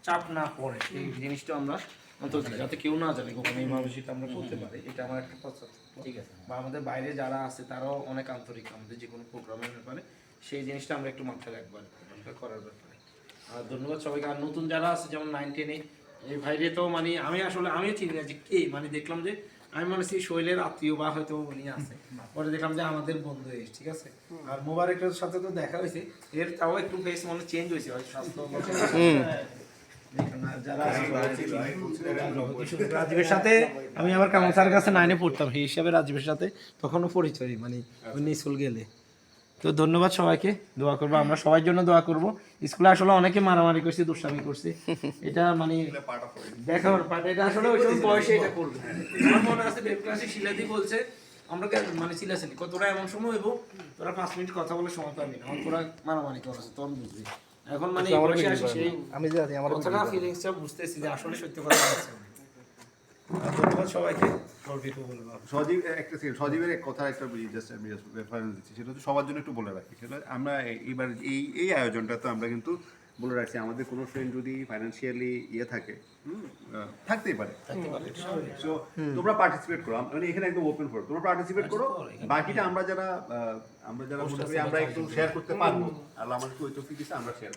চাপ না পড়ে সেই জিনিসটা আমরা অন্তত যাতে কেউ না জানে কখনো এইভাবে সেটা আমরা করতে পারি, এটা আমার একটা প্রস্তাব। ঠিক আছে, বা আমাদের বাইরে যারা আছে তারাও অনেক আন্তরিক আমাদের যে কোনো প্রোগ্রামের ব্যাপারে, সেই জিনিসটা আমরা একটু মাথায় রাখবো করার ব্যাপারে। আর ধন্যবাদ সবাইকে। আর নতুন যারা আছে যেমন 9-10 এই ভাইরে তো মানে আমিও চিনি না যে কে, মানে দেখলাম যে আমি মনে হচ্ছে শৈলের আত্মীয় বা হয়তো উনি আছে, পরে দেখলাম যে আমাদের বন্ধু এসে, ঠিক আছে। আর মোবারকের সাথে তো দেখা হয়েছে, এর তাও একটু ফেস মনে চেঞ্জ হয়েছে, হয়তো স্বাস্থ্য যারা রাজীবের সাথে আমি আবার কামাল স্যারের কাছে 9-এ পড়তাম, সেই হিসাবে রাজীবের সাথে তখনও পরিচয়, মানে উনি স্কুল গেলে। তো ধন্যবাদ সবাইকে, দোয়া করবো, আমরা সবার জন্য দোয়া করবো। স্কুলে আসলে অনেকে মারামারি করছি, দুষ্টামি করছি, এটা মানে দেখার পার্ট, এটা আসলে ওই সময় বয়সে এটা করবে। আমার মনে আছে বেব ক্লাসে শিলাদি বলছে আমরা মানে চিলাচিলি তোরা এমন সময় হইব তোরা 5 মিনিট কথা বলে সময় পাবি না, তোরা মারামারি করছে তখন বুঝবি। এখন মানে বয়সে আসি সেই আমি জানি আমার কথাটা ফিলিংসটা বুঝতেছি যে আসলে সত্যি কথা আছে। ধন্যবাদ সবাইকে। সজীবের কথা একটা রেফারেন্স দিচ্ছি, সেটা হচ্ছে সবার জন্য একটু বলে রাখি। সেটা আমরা এবার এই আয়োজনটাতে আমরা কিন্তু বলে রাখছি, আমাদের কোনো ফ্রেন্ড যদি ফাইন্যান্সিয়ালি থাকে, থাকতেই পারে, তো তোমরা পার্টিসিপেট করো, মানে এখানে একদম ওপেন ফর, তোমরা পার্টিসিপেট করো। বাকিটা আমরা যারা মনে করি আমরা একটু শেয়ার করতে পারবো, আল্লাহ আমাদেরকে ওই তৌফিক দিয়েছে, আমরা শেয়ার